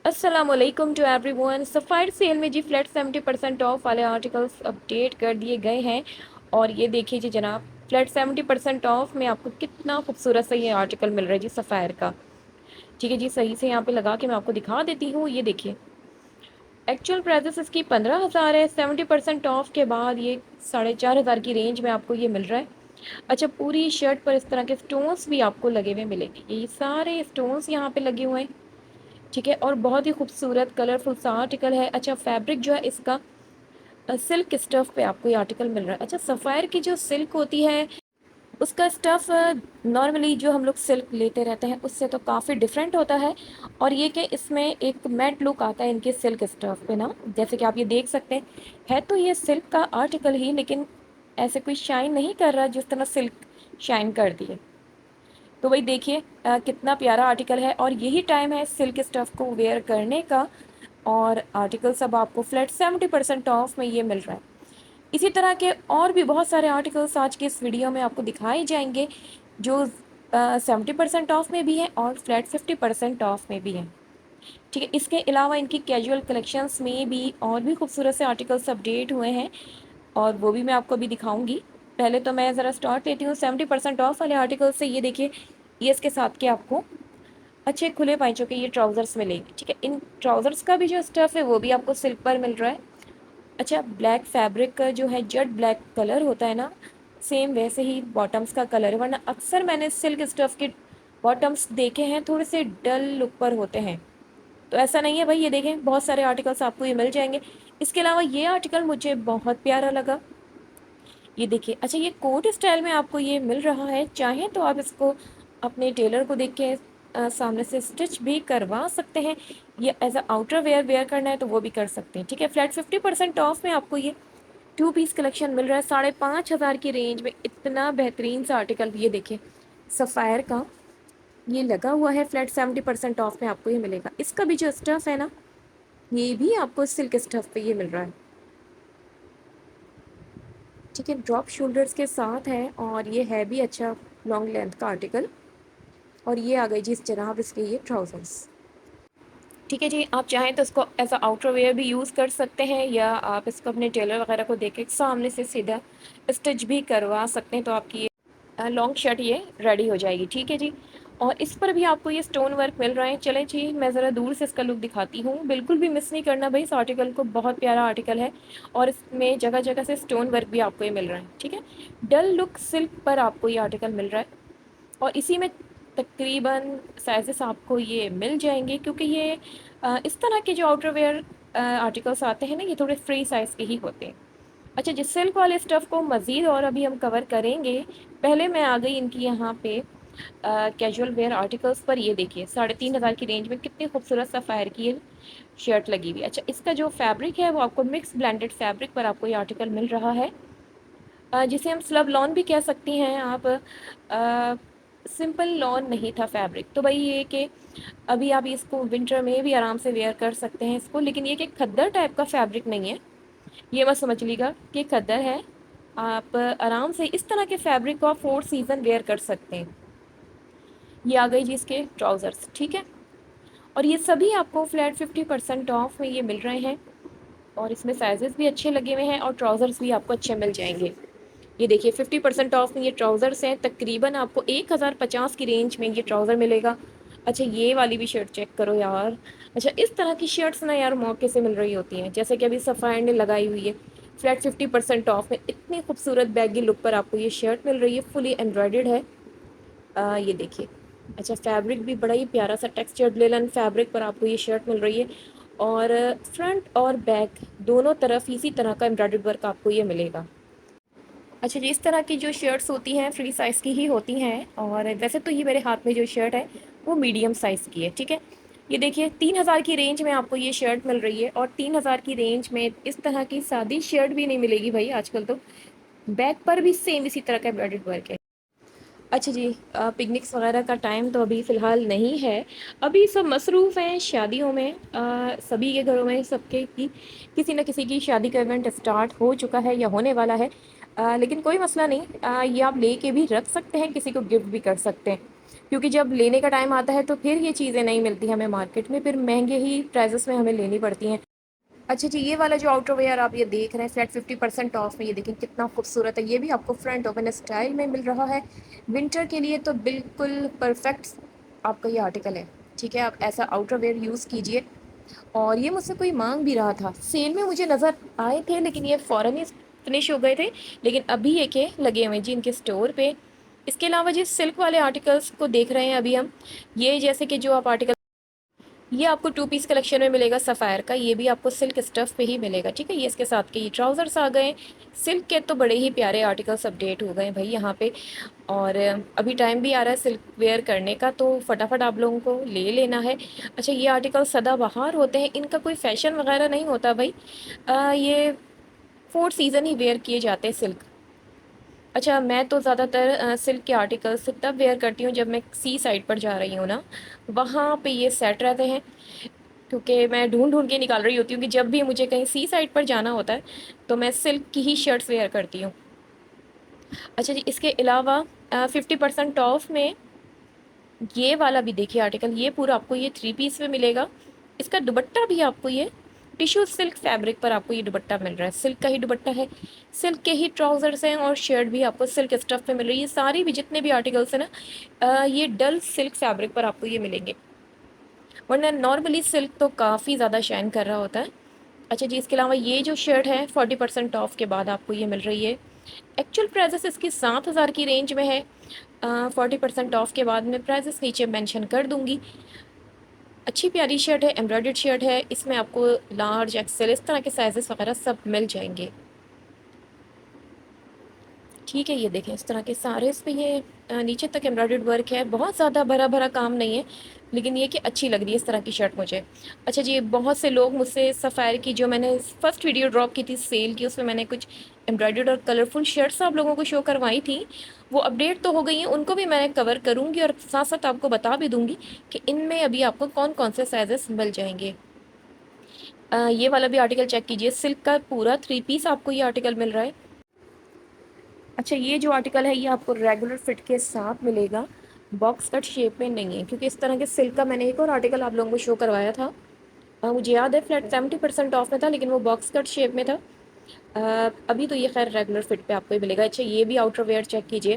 अस्सलाम वालेकुम to everyone. Sapphire cell में जी फ्लैट 70% ऑफ वाले आर्टिकल्स अपडेट कर दिए गए हैं। और ये देखिए जी जनाब, फ्लैट 70% ऑफ में आपको कितना खूबसूरत सा ये आर्टिकल मिल रहा है जी सफ़ायर का। ठीक है जी, सही से यहाँ पे लगा के मैं आपको दिखा देती हूँ। ये देखिए, एक्चुअल प्राइस इसकी 15,000 है। 70% ऑफ के बाद ये 4,500 की रेंज में आपको ये मिल रहा है। अच्छा, पूरी शर्ट पर इस तरह के स्टोन्स भी आपको लगे हुए मिलेंगे। ये सारे स्टोन्स यहाँ पे लगे हुए हैं। ठीक है, और बहुत ही खूबसूरत कलरफुल सा आर्टिकल है। अच्छा, फैब्रिक जो है इसका सिल्क स्टफ पे आपको ये आर्टिकल मिल रहा है। अच्छा, सफ़ायर की जो सिल्क होती है उसका स्टफ़ नॉर्मली जो हम लोग सिल्क लेते रहते हैं उससे तो काफ़ी डिफरेंट होता है। और ये कि इसमें एक मैट लुक आता है इनके सिल्क स्टफ पे ना, जैसे कि आप ये देख सकते हैं। है तो ये सिल्क का आर्टिकल ही, लेकिन ऐसे कोई शाइन नहीं कर रहा जिस तरह सिल्क शाइन करती है। तो वही देखिए कितना प्यारा आर्टिकल है। और यही टाइम है सिल्क स्टफ़ को वेयर करने का। और आर्टिकल सब आपको फ्लैट 70% ऑफ में ये मिल रहा है। इसी तरह के और भी बहुत सारे आर्टिकल्स आज के इस वीडियो में आपको दिखाए जाएंगे, जो 70% ऑफ में भी हैं और फ्लैट 50% ऑफ में भी हैं। ठीक है, इसके अलावा इनकी कैजुअल कलेक्शंस में भी और भी खूबसूरत से आर्टिकल्स अपडेट हुए हैं, और वो भी मैं आपको अभी दिखाऊंगी। पहले तो मैं ज़रा स्टार्ट लेती हूँ 70% ऑफ वाले आर्टिकल से। ये देखिए, ये इसके साथ के आपको अच्छे खुले पाइचों के ये ट्राउज़र्स मिलेंगे। ठीक है, इन ट्राउज़र्स का भी जो स्टफ़ है वो भी आपको सिल्क पर मिल रहा है। अच्छा, ब्लैक फैब्रिक का जो है जेट ब्लैक कलर होता है ना, सेम वैसे ही बॉटम्स का कलर है। वरना अक्सर मैंने सिल्क स्टफ़ के बॉटम्स देखे हैं, थोड़े से डल लुक पर होते हैं। तो ऐसा नहीं है भाई, ये देखें बहुत सारे आर्टिकल्स आपको ये मिल जाएंगे। इसके अलावा ये आर्टिकल मुझे बहुत प्यारा लगा। ये देखिए, अच्छा ये कोट स्टाइल में आपको ये मिल रहा है। चाहें तो आप इसको अपने टेलर को देख के सामने से स्टिच भी करवा सकते हैं, या as a outerwear wear करना है तो वो भी कर सकते हैं। ठीक है, फ्लैट 50% ऑफ में आपको ये 2 पीस कलेक्शन मिल रहा है 5,500 की रेंज में। इतना बेहतरीन सा आर्टिकल, ये देखिए सफ़ायर का ये लगा हुआ है। फ्लैट 70% ऑफ में आपको ये मिलेगा। इसका भी जो स्टफ़ है ना, ये भी आपको सिल्क स्टफ़ पे ये मिल रहा है। ठीक है, ड्रॉप शोल्डर्स के साथ है, और ये है भी अच्छा लॉन्ग लेंथ का आर्टिकल। और ये आ गई जी इस जनाब इसके ये ट्राउज़र्स। ठीक है जी, आप चाहें तो इसको एज अ आउटर वेयर भी यूज़ कर सकते हैं, या आप इसको अपने टेलर वगैरह को देके सामने से सीधा स्टिच भी करवा सकते हैं, तो आपकी ये लॉन्ग शर्ट ये रेडी हो जाएगी। ठीक है जी, और इस पर भी आपको ये स्टोन वर्क मिल रहा है। चलें जी, मैं ज़रा दूर से इसका लुक दिखाती हूँ। बिल्कुल भी मिस नहीं करना भाई इस आर्टिकल को, बहुत प्यारा आर्टिकल है। और इसमें जगह जगह से स्टोन वर्क भी आपको ये मिल रहा है। ठीक है, डल लुक सिल्क पर आपको ये आर्टिकल मिल रहा है। और इसी में तकरीबन साइज़ेस आपको ये मिल जाएंगे, क्योंकि ये इस तरह के जो आउटरवेयर आर्टिकल्स आते हैं ना, ये थोड़े फ्री साइज़ के ही होते हैं। अच्छा, जिस सिल्क वाले स्टफ़ को मज़ीद और अभी हम कवर करेंगे, पहले मैं आ गई इनकी यहाँ पे कैजुअल वेयर आर्टिकल्स पर। ये देखिए 3,500 की रेंज में कितनी खूबसूरत सफ़ायर की ये शर्ट लगी हुई है। अच्छा, इसका जो फैब्रिक है वो आपको मिक्स ब्लेंडेड फैब्रिक पर आपको ये आर्टिकल मिल रहा है, जिसे हम स्लब लॉन भी कह सकती हैं आप। सिंपल लॉन नहीं था फैब्रिक, तो भाई ये कि अभी आप इसको विंटर में भी आराम से वेयर कर सकते हैं इसको। लेकिन ये कि खद्दर टाइप का फैब्रिक नहीं है, ये मत समझ लीजिएगा कि खद्दर है। आप आराम से इस तरह के फैब्रिक को आप 4 सीज़न वेयर कर सकते हैं। ये आ गई जी इसके ट्राउज़र्स। ठीक है, और ये सभी आपको फ्लैट 50% ऑफ में ये मिल रहे हैं, और इसमें साइजेस भी अच्छे लगे हुए हैं, और ट्राउज़र्स भी आपको अच्छे मिल जाएंगे। ये देखिए 50% ऑफ में ये ट्राउज़र्स हैं। तकरीबन आपको 1,050 की रेंज में ये ट्राउज़र मिलेगा। अच्छा, ये वाली भी शर्ट चेक करो यार। अच्छा, इस तरह की शर्ट्स ना यार मौके से मिल रही होती हैं, जैसे कि अभी सफ़ायर ने लगाई हुई है फ्लैट 50% ऑफ में। इतनी खूबसूरत बैगी लुक पर आपको ये शर्ट मिल रही है, फुली एम्ब्रॉयडर्ड है। ये देखिए, अच्छा फैब्रिक भी बड़ा ही प्यारा सा टेक्सचर्ड लेलन फैब्रिक पर आपको ये शर्ट मिल रही है। और फ्रंट और बैक दोनों तरफ इसी तरह का एम्ब्रॉयडर्ड वर्क आपको ये मिलेगा। अच्छा जी, इस तरह की जो शर्ट्स होती हैं फ्री साइज़ की ही होती हैं, और वैसे तो ये मेरे हाथ में जो शर्ट है वो मीडियम साइज़ की है। ठीक है, ये देखिए 3,000 की रेंज में आपको ये शर्ट मिल रही है, और 3,000 की रेंज में इस तरह की सादी शर्ट भी नहीं मिलेगी भाई आजकल तो। बैक पर भी सेम इसी तरह का एम्ब्रॉयडर्ड वर्क है। अच्छा जी, पिकनिक्स वगैरह का टाइम तो अभी फ़िलहाल नहीं है। अभी सब मसरूफ़ हैं शादियों में। सभी के घरों में सबके की किसी न किसी की शादी का इवेंट स्टार्ट हो चुका है या होने वाला है। लेकिन कोई मसला नहीं, ये आप लेके भी रख सकते हैं, किसी को गिफ्ट भी कर सकते हैं। کیونکہ جب لینے کا ٹائم آتا ہے تو پھر یہ چیزیں نہیں ملتی ہمیں مارکیٹ میں، پھر مہنگے ہی پرائزز میں ہمیں لینی پڑتی ہیں۔ اچھا جی، یہ والا جو آؤٹر ویئر آپ یہ دیکھ رہے ہیں فلیٹ 50% آف میں، یہ دیکھیں کتنا خوبصورت ہے، یہ بھی آپ کو فرنٹ اوپن اسٹائل میں مل رہا ہے۔ ونٹر کے لیے تو بالکل پرفیکٹ آپ کا یہ آرٹیکل ہے، ٹھیک ہے، آپ ایسا آؤٹر ویئر یوز کیجئے۔ اور یہ مجھ سے کوئی مانگ بھی رہا تھا، سیل میں مجھے نظر آئے تھے لیکن یہ فوراً ہی فنش ہو گئے تھے، لیکن ابھی یہ کہ لگے ہوئے جی ان کے اسٹور پہ۔ اس کے علاوہ جی سلک والے آرٹیکلس کو دیکھ رہے ہیں ابھی ہم، یہ جیسے کہ جو آپ آرٹیکل، یہ آپ کو 2 پیس کلیکشن میں ملے گا سفائر کا، یہ بھی آپ کو سلک اسٹف پہ ہی ملے گا، ٹھیک ہے۔ یہ اس کے ساتھ کے یہ ٹراؤزرس آ گئے، سلک کے تو بڑے ہی پیارے آرٹیکلس اپڈیٹ ہو گئے بھائی یہاں پہ، اور ابھی ٹائم بھی آ رہا ہے سلک ویئر کرنے کا، تو فٹافٹ آپ لوگوں کو لے لینا ہے۔ اچھا، یہ آرٹیکل سدا بہار ہوتے ہیں، ان کا کوئی فیشن وغیرہ نہیں ہوتا بھائی، یہ 4 سیزن ہی ویئر کیے جاتے ہیں سلک۔ اچھا، میں تو زیادہ تر سلک کے آرٹیکلس تب ویئر کرتی ہوں جب میں سی سائڈ پر جا رہی ہوں نا، وہاں پہ یہ سیٹ رہتے ہیں، کیونکہ میں ڈھونڈ ڈھونڈ کے نکال رہی ہوتی ہوں کہ جب بھی مجھے کہیں سی سائڈ پر جانا ہوتا ہے تو میں سلک کی ہی شرٹس ویئر کرتی ہوں۔ اچھا جی، اس کے علاوہ 50% آف میں یہ والا بھی دیکھیے آرٹیکل، یہ پورا آپ کو یہ 3 پیس میں ملے گا۔ اس کا دوپٹہ بھی آپ کو یہ ٹیشو سلک فیبرک پر آپ کو یہ دوپٹہ مل رہا ہے، سلک کا ہی دوپٹہ ہے، سلک کے ہی ٹراؤزرس ہیں، اور شرٹ بھی آپ کو سلک اسٹف پہ مل رہی ہے۔ یہ ساری بھی جتنے بھی آرٹیکلس ہیں نا، یہ ڈل سلک فیبرک پر آپ کو یہ ملیں گے، ورنہ نارملی سلک تو کافی زیادہ شائن کر رہا ہوتا ہے۔ اچھا جی، اس کے علاوہ یہ جو شرٹ ہے 40% آف کے بعد آپ کو یہ مل رہی ہے، ایکچوئل پرائزس اس کی 7,000 کی رینج میں ہے، 40% آف کے بعد میں پرائزس نیچے مینشن کر دوں گی۔ اچھی پیاری شرٹ ہے، ایمبرائڈرڈ شرٹ ہے، اس میں آپ کو لارج ایکسل اس طرح کے سائزز وغیرہ سب مل جائیں گے، ٹھیک ہے۔ یہ دیکھیں اس طرح کے سارے اس پہ یہ نیچے تک ایمبرائڈرڈ ورک ہے، بہت زیادہ بھرا بھرا کام نہیں ہے، لیکن یہ کہ اچھی لگ رہی ہے اس طرح کی شرٹ مجھے۔ اچھا جی، بہت سے لوگ مجھ سے سفائر کی جو میں نے فرسٹ ویڈیو ڈراپ کی تھی سیل کی، اس میں نے کچھ ایمبرائڈرڈ اور کلرفل شرٹس آپ لوگوں کو شو کروائی تھیں، وہ اپڈیٹ تو ہو گئی ہیں، ان کو بھی میں کور کروں گی اور ساتھ ساتھ آپ کو بتا بھی دوں گی کہ ان میں ابھی آپ کو کون کون سے سائزز مل جائیں گے۔ یہ والا بھی آرٹیکل چیک کیجئے، سلک کا پورا 3 پیس آپ کو یہ آرٹیکل مل رہا ہے۔ اچھا، یہ جو آرٹیکل ہے یہ آپ کو ریگولر فٹ کے ساتھ ملے گا، باکس کٹ شیپ میں نہیں ہے، کیونکہ اس طرح کے سلک کا میں نے ایک اور آرٹیکل آپ لوگوں کو شو کروایا تھا، مجھے یاد ہے فلیٹ 70% آف میں تھا، لیکن وہ باکس کٹ شیپ میں تھا۔ ابھی تو یہ خیر ریگولر فٹ پہ آپ کو ہی ملے گا۔ اچھا، یہ بھی آؤٹر ویئر چیک کیجئے،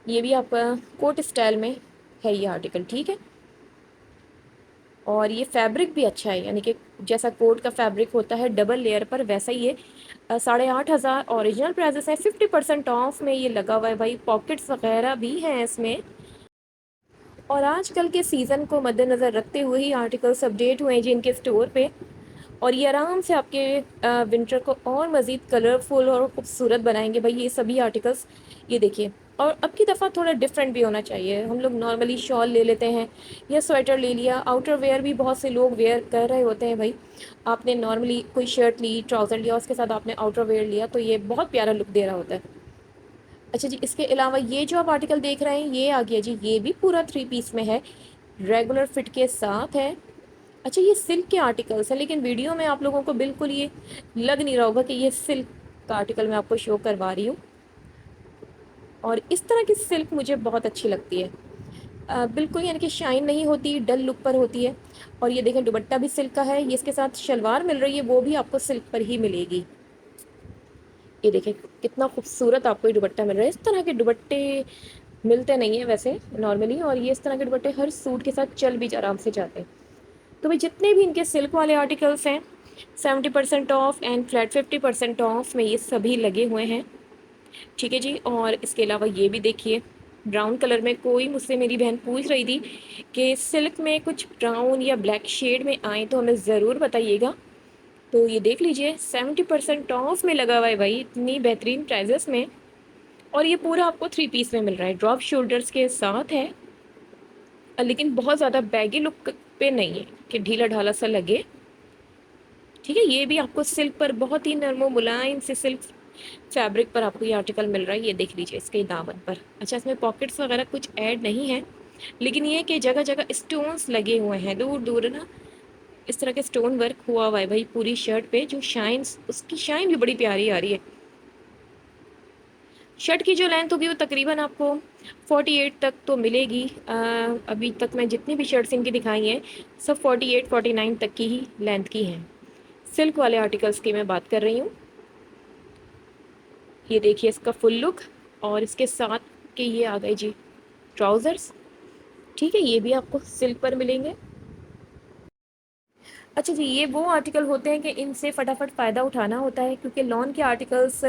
یہ بھی آپ کوٹ اسٹائل میں ہے یہ آرٹیکل، ٹھیک ہے، اور یہ فیبرک بھی اچھا ہے، یعنی کہ جیسا کوٹ کا فیبرک ہوتا ہے ڈبل لیئر پر، ویسا ہی ہے۔ 8,500 اوریجنل پرائزز ہے، 50% آف میں یہ لگا ہوا ہے بھائی، پاکٹس وغیرہ بھی ہیں اس میں، اور آج کل کے سیزن کو مد نظر رکھتے ہوئے ہی آرٹیکلس اپڈیٹ ہوئے ہیں جن کے اسٹور پہ، اور یہ آرام سے آپ کے ونٹر کو اور مزید کلرفل اور خوبصورت بنائیں گے بھائی یہ سبھی آرٹیکلس۔ یہ دیکھیے، اور اب کی دفعہ تھوڑا ڈفرینٹ بھی ہونا چاہیے، ہم لوگ نارملی شال لے لیتے ہیں یا سویٹر لے لیا، آؤٹر ویئر بھی بہت سے لوگ ویئر کر رہے ہوتے ہیں بھائی، آپ نے نارملی کوئی شرٹ لی، ٹراؤزر لیا، اس کے ساتھ آپ نے آؤٹر ویئر لیا تو یہ بہت پیارا لک دے رہا ہوتا ہے۔ اچھا جی، اس کے علاوہ یہ جو آپ آرٹیکل دیکھ رہے ہیں یہ آ گیا جی، یہ بھی پورا 3 پیس میں ہے، ریگولر فٹ کے ساتھ ہے۔ اچھا، یہ سلک کے آرٹیکلس ہیں، لیکن ویڈیو میں آپ لوگوں کو بالکل یہ لگ نہیں رہا ہوگا کہ یہ سلک کا آرٹیکل میں آپ کو شو کروا رہی ہوں، اور اس طرح کی سلک مجھے بہت اچھی لگتی ہے، بالکل یعنی کہ شائن نہیں ہوتی، ڈل لک پر ہوتی ہے۔ اور یہ دیکھیں دوپٹہ بھی سلک کا ہے، یہ اس کے ساتھ شلوار مل رہی ہے وہ بھی آپ کو سلک پر ہی ملے گی۔ یہ دیکھیں کتنا خوبصورت آپ کو یہ دوپٹہ مل رہا ہے، اس طرح کے دوپٹے ملتے نہیں ہیں ویسے نارملی، اور یہ اس طرح کے دوپٹے ہر سوٹ کے ساتھ چل بھی آرام سے جاتے ہیں۔ تو بھائی جتنے بھی ان کے سلک والے آرٹیکلس ہیں 70% آف اینڈ فلیٹ 50% آف میں یہ سبھی لگے ہوئے ہیں، ٹھیک ہے جی۔ اور اس کے علاوہ یہ بھی دیکھیے براؤن کلر میں، کوئی مجھ سے میری بہن پوچھ رہی تھی کہ سلک میں کچھ براؤن یا بلیک شیڈ میں آئیں تو ہمیں ضرور بتائیے گا، تو یہ دیکھ لیجئے 70% آف میں لگا ہوا ہے بھائی، اتنی بہترین پرائزز میں، اور یہ پورا آپ کو 3 پیس میں مل رہا ہے، ڈراپ شولڈرز کے ساتھ ہے، لیکن بہت زیادہ بیگی لک پہ نہیں ہے کہ ڈھیلا ڈھالا سا لگے، ٹھیک ہے۔ یہ بھی آپ کو سلک پر بہت ہی نرم و ملائم سے سلک فیبرک پر آپ کو یہ آرٹیکل مل رہا ہے، یہ دیکھ لیجئے اس کے دامن پر۔ اچھا، اس میں پاکٹس وغیرہ کچھ ایڈ نہیں ہے، لیکن یہ کہ جگہ جگہ اسٹونز لگے ہوئے ہیں، دور دور نا اس طرح کے اسٹون ورک ہوا ہوا ہے بھائی پوری شرٹ پہ، جو شائنز، اس کی شائن بھی بڑی پیاری آ رہی ہے۔ शर्ट की जो लेंथ होगी वो तकरीबन आपको 48 तक तो मिलेगी। अभी तक मैं जितनी भी शर्ट्स इनकी दिखाई हैं सब 48 49 तक की ही लेंथ की हैं। सिल्क वाले आर्टिकल्स की मैं बात कर रही हूँ। ये देखिए इसका फुल लुक, और इसके साथ के ये आ गए जी ट्राउज़र्स। ठीक है, ये भी आपको सिल्क पर मिलेंगे। अच्छा जी, ये वो आर्टिकल होते हैं कि इनसे फटाफट फ़ायदा उठाना होता है, क्योंकि लॉन के आर्टिकल्स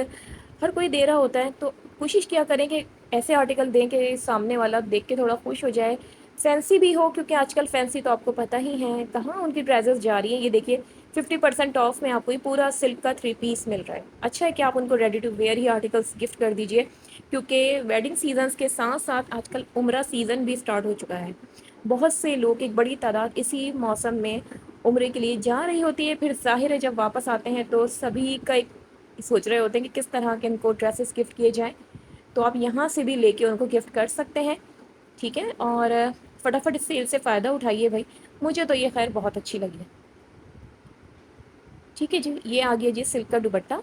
हर कोई दे रहा होता है, तो कोशिश क्या करें कि ऐसे आर्टिकल दें कि सामने वाला देख के थोड़ा खुश हो जाए, फैंसी भी हो, क्योंकि आजकल फैंसी तो आपको पता ही है कहाँ उनकी प्राइजेस जा रही हैं। ये देखिए 50% ऑफ में आपको ये पूरा सिल्क का 3 पीस मिल रहा है। अच्छा है कि आप उनको रेडी टू वेयर ही आर्टिकल्स गिफ्ट कर दीजिए, क्योंकि वेडिंग सीजन्स के साथ साथ आजकल उम्रा सीज़न भी स्टार्ट हो चुका है। बहुत से लोग, एक बड़ी तादाद इसी मौसम में उम्रे के लिए जा रही होती है। फिर ज़ाहिर है जब वापस आते हैं तो सभी का एक सोच रहे होते हैं कि किस तरह के उनको ड्रेसेस गिफ्ट किए जाएं, तो आप यहाँ से भी लेके उनको गिफ्ट कर सकते हैं। ठीक है, और फटाफट इस सेल से फ़ायदा उठाइए भाई। मुझे तो ये खैर बहुत अच्छी लगी है। ठीक है जी, ये आ गया जी सिल्क का दुपट्टा।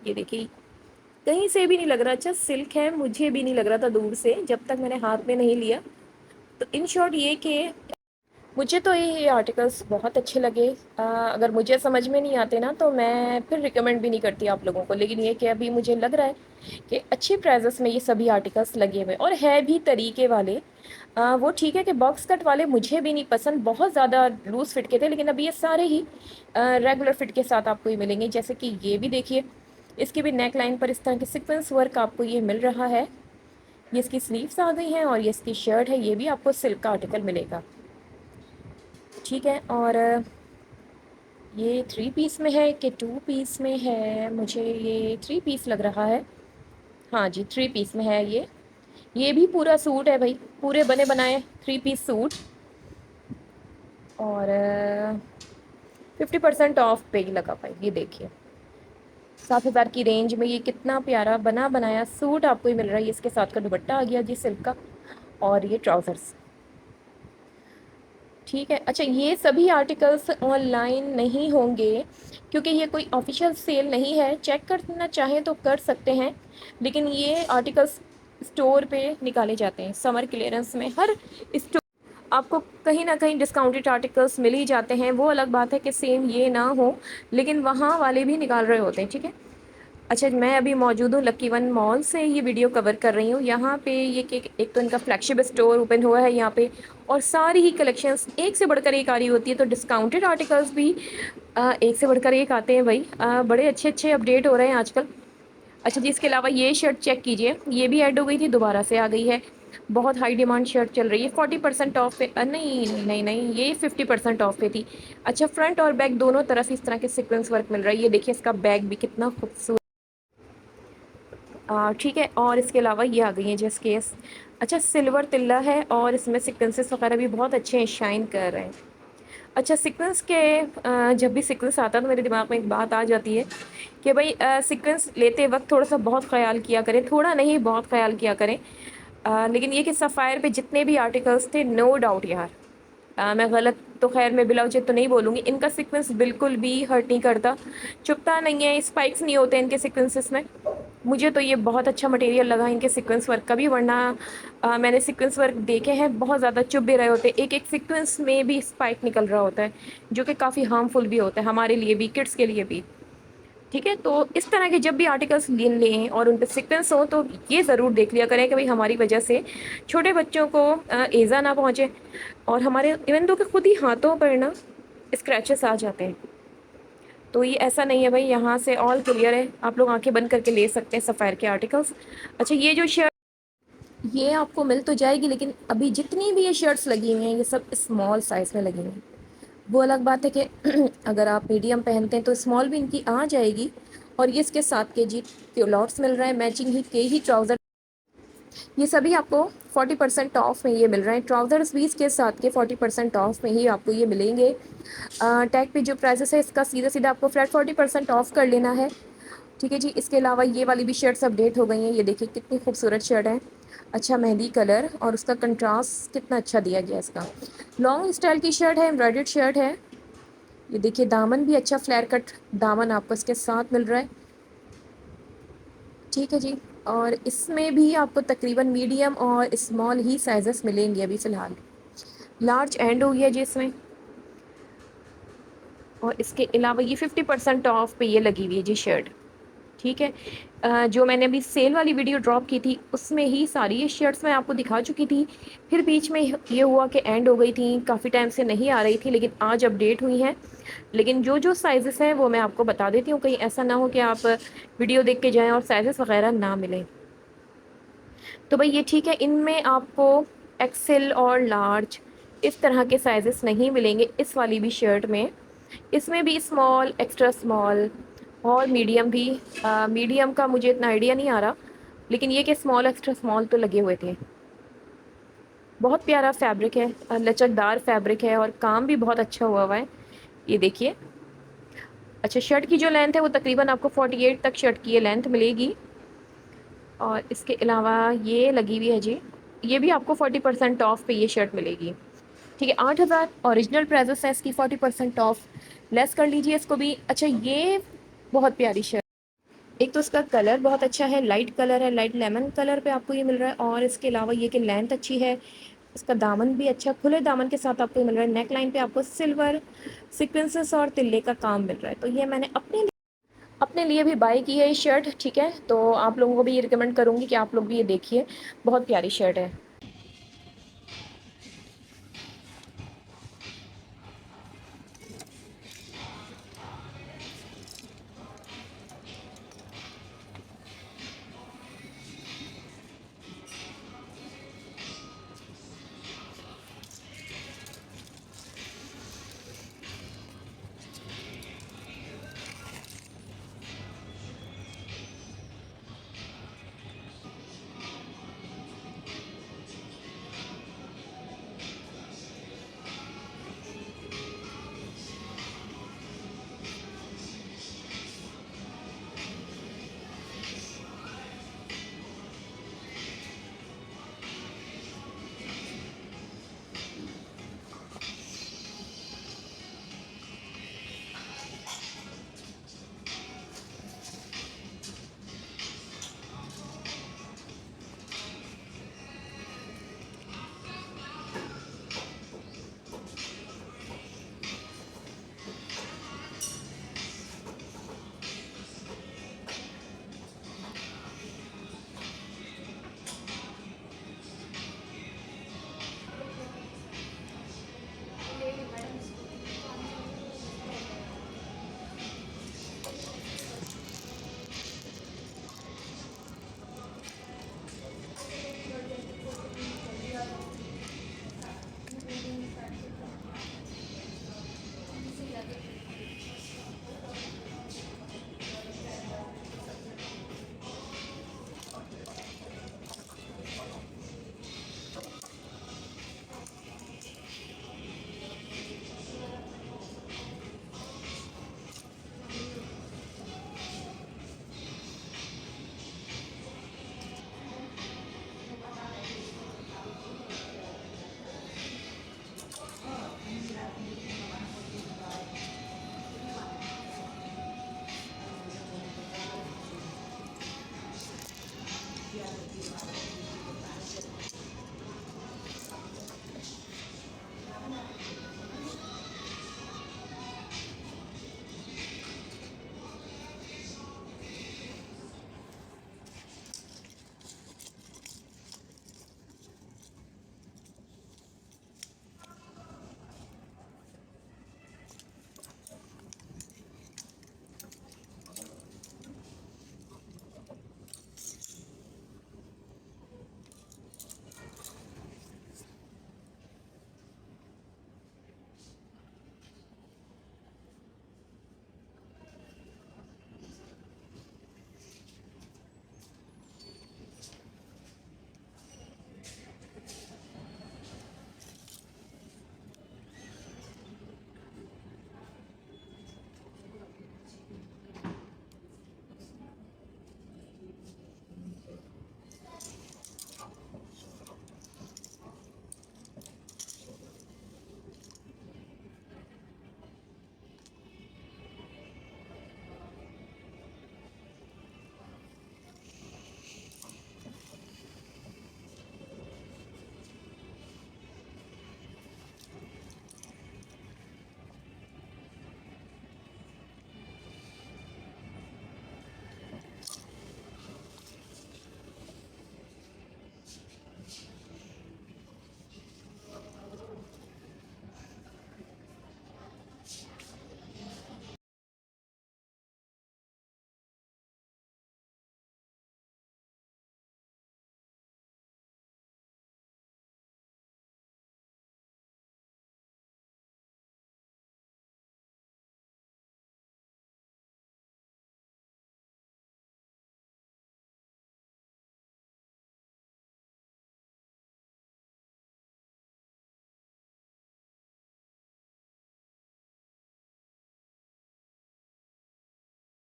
ये देखिए कहीं से भी नहीं लग रहा, अच्छा सिल्क है मुझे भी नहीं लग रहा था दूर से, जब तक मैंने हाथ में नहीं लिया। तो इन शॉर्ट ये कि मुझे तो ये आर्टिकल्स बहुत अच्छे लगे। अगर मुझे समझ में नहीं आते ना तो मैं फिर रिकमेंड भी नहीं करती आप लोगों को, लेकिन ये कि अभी मुझे लग रहा है कि अच्छे प्राइजेस में ये सभी आर्टिकल्स लगे हुए और है भी तरीके वाले। वो ठीक है कि बॉक्स कट वाले मुझे भी नहीं पसंद, बहुत ज़्यादा लूज़ फिट के थे, लेकिन अभी ये सारे ही रेगुलर फिट के साथ आपको ये मिलेंगे। जैसे कि ये भी देखिए, इसकी भी नेक लाइन पर इस तरह के सीक्वेंस वर्क आपको ये मिल रहा है। ये इसकी स्लीव्स आ गई हैं और ये इसकी शर्ट है, ये भी आपको सिल्क का आर्टिकल मिलेगा। ठीक है, और ये 3 पीस में है कि 2 पीस में है, मुझे ये 3 पीस लग रहा है। हाँ जी, 3 पीस में है ये भी पूरा सूट है भाई, पूरे बने बनाए 3 पीस सूट। और 50% ऑफ पे ही लगा भाई। ये देखिए 7,000 की रेंज में ये कितना प्यारा बना बनाया सूट आपको ही मिल रहा है। इसके साथ का दुपट्टा आ गया जी सिल्क का, और ये ट्राउज़र्स। ठीक है, अच्छा ये सभी आर्टिकल्स ऑनलाइन नहीं होंगे, क्योंकि ये कोई ऑफिशियल सेल नहीं है। चेक करना चाहें तो कर सकते हैं, लेकिन ये आर्टिकल्स स्टोर पे निकाले जाते हैं समर क्लियरेंस में। हर स्टोर आपको कहीं ना कहीं डिस्काउंटेड आर्टिकल्स मिल ही जाते हैं। वो अलग बात है कि सेम ये ना हो, लेकिन वहाँ वाले भी निकाल रहे होते हैं। ठीक है, अच्छा मैं अभी मौजूद हूँ लकी वन मॉल से ये वीडियो कवर कर रही हूँ। यहाँ पे ये कि एक तो इनका फ्लैगशिप स्टोर ओपन हुआ है यहाँ पे, और सारी ही कलेक्शंस एक से बढ़कर एक आ रही होती है। तो डिस्काउंटेड आर्टिकल्स भी एक से बढ़कर एक आते हैं भाई। बड़े अच्छे अच्छे अपडेट हो रहे हैं आजकल। अच्छा जी, इसके अलावा ये शर्ट चेक कीजिए, ये भी ऐड हो गई थी, दोबारा से आ गई है। बहुत हाई डिमांड शर्ट चल रही है, 40% ऑफ पे। नहीं नहीं नहीं, ये 50% ऑफ पे थी। अच्छा, फ्रंट और बैक दोनों तरफ इस तरह के सीक्वेंस वर्क मिल रहा है। ये देखिए इसका बैग भी कितना खूबसूरत। ठीक है, और इसके अलावा ये आ गई है जस्ट केस। अच्छा, सिल्वर तिल्ला है और इसमें सीक्वेंसेस वगैरह भी बहुत अच्छे हैं, शाइन कर रहे हैं। अच्छा, सीक्वेंस के जब भी सीक्वेंस आता है तो मेरे दिमाग में एक बात आ जाती है कि भाई सीक्वेंस लेते वक्त थोड़ा सा बहुत ख्याल किया करें, थोड़ा नहीं बहुत ख्याल किया करें। लेकिन ये कि सफ़ायर पे जितने भी आर्टिकल्स थे, नो डाउट यार, मैं गलत तो खैर मैं बिला उचित तो नहीं बोलूँगी, इनका सीक्वेंस बिल्कुल भी हर्ट नहीं करता, चुभता नहीं है, स्पाइक्स नहीं होते इनके सीक्वेंसेस में। मुझे तो ये बहुत अच्छा मटेरियल लगा इनके सीक्वेंस वर्क का भी, वरना मैंने सीक्वेंस वर्क देखे हैं बहुत ज़्यादा चुभ भी रहे होते हैं। एक एक सीक्वेंस में भी स्पाइक निकल रहा होता है, जो कि काफ़ी हार्मफुल भी होता है हमारे लिए भी, किड्स के लिए भी। ठीक है, तो इस तरह के जब भी आर्टिकल्स लें और उन पर सीक्वेंस हो तो ये ज़रूर देख लिया करें कि भाई हमारी वजह से छोटे बच्चों को ईज़ा ना पहुँचे, और हमारे इवन दो कि खुद ही हाथों पर ना स्क्रैचेस आ जाते हैं। तो ये ऐसा नहीं है भाई, यहाँ से ऑल क्लियर है, आप लोग आंखें बंद करके ले सकते हैं सफ़ायर के आर्टिकल्स। अच्छा, ये जो शर्ट ये आपको मिल तो जाएगी, लेकिन अभी जितनी भी ये शर्ट्स लगी हुई हैं ये सब स्मॉल साइज़ में लगी हुई हैं। वो अलग बात है कि अगर आप मीडियम पहनते हैं तो स्मॉल भी इनकी आ जाएगी। और ये इसके साथ के जी लॉट्स मिल रहा है, मैचिंग ही के ही ट्राउज़र। ये सभी आपको 40% ऑफ में ये मिल रहे हैं। ट्राउज़र्स भी इसके साथ के 40% ऑफ में ही आपको ये मिलेंगे। टैग पे जो प्राइसेस है इसका सीधा सीधा आपको फ्लैट 40% ऑफ कर लेना है। ठीक है जी, इसके अलावा ये वाली भी शर्ट्स अपडेट हो गई हैं। ये देखिए कितनी खूबसूरत शर्ट है, अच्छा मेहंदी कलर, और उसका कंट्रास्ट कितना अच्छा दिया गया इसका। लॉन्ग स्टाइल की शर्ट है, एम्ब्रॉयडर्ड शर्ट है। ये देखिए दामन भी अच्छा फ्लेयर कट दामन आपको इसके साथ मिल रहा है। ٹھیک ہے جی، اور اس میں بھی آپ کو تقریباً میڈیم اور اسمال ہی سائزز ملیں گے ابھی فی الحال، لارج اینڈ ہو گیا جی اس میں، اور اس کے علاوہ یہ 50% آف پہ یہ لگی ہوئی ہے جی شرٹ، ٹھیک ہے۔ جو میں نے ابھی سیل والی ویڈیو ڈراپ کی تھی اس میں ہی ساری یہ شرٹس میں آپ کو دکھا چکی تھی، پھر بیچ میں یہ ہوا کہ اینڈ ہو گئی تھیں، کافی ٹائم سے نہیں آ رہی تھی، لیکن آج اپڈیٹ ہوئی ہیں۔ لیکن جو سائزز ہیں وہ میں آپ کو بتا دیتی ہوں، کہیں ایسا نہ ہو کہ آپ ویڈیو دیکھ کے جائیں اور سائزز وغیرہ نہ ملیں۔ تو بھائی یہ ٹھیک ہے، ان میں آپ کو ایکسل اور لارج اس طرح کے سائزز نہیں ملیں گے اس والی بھی شرٹ میں، اس میں بھی اسمال، ایکسٹرا اسمال اور میڈیم بھی، میڈیم کا مجھے اتنا آئیڈیا نہیں آ رہا، لیکن یہ کہ اسمال ایکسٹرا اسمال تو لگے ہوئے تھے۔ بہت پیارا فیبرک ہے، لچکدار فیبرک ہے اور کام بھی بہت اچھا ہوا ہے، یہ دیکھیے۔ اچھا، شرٹ کی جو لینتھ ہے وہ تقریباً آپ کو 48 تک شرٹ کی یہ لینتھ ملے گی، اور اس کے علاوہ یہ لگی ہوئی ہے جی، یہ بھی آپ کو 40% آف پہ یہ شرٹ ملے گی، ٹھیک ہے۔ 8,000 اوریجنل پرائزز ہے اس کی، 40% آف لیس کر لیجیے اس کو بھی۔ اچھا، یہ بہت پیاری شرٹ، ایک تو اس کا کلر بہت اچھا ہے، لائٹ کلر ہے، لائٹ لیمن کلر پہ آپ کو یہ مل رہا ہے، اور اس کے علاوہ یہ کہ لینتھ اچھی ہے، اس کا دامن بھی اچھا کھلے دامن کے ساتھ آپ کو یہ مل رہا ہے، نیک لائن پہ آپ کو سلور سیکوینسز اور تلے کا کام مل رہا ہے، تو یہ میں نے اپنے لیے بھی بائی کی ہے یہ شرٹ، ٹھیک ہے۔ تو آپ لوگوں کو بھی یہ ریکمینڈ کروں گی کہ آپ لوگ بھی یہ دیکھیے، بہت پیاری شرٹ ہے۔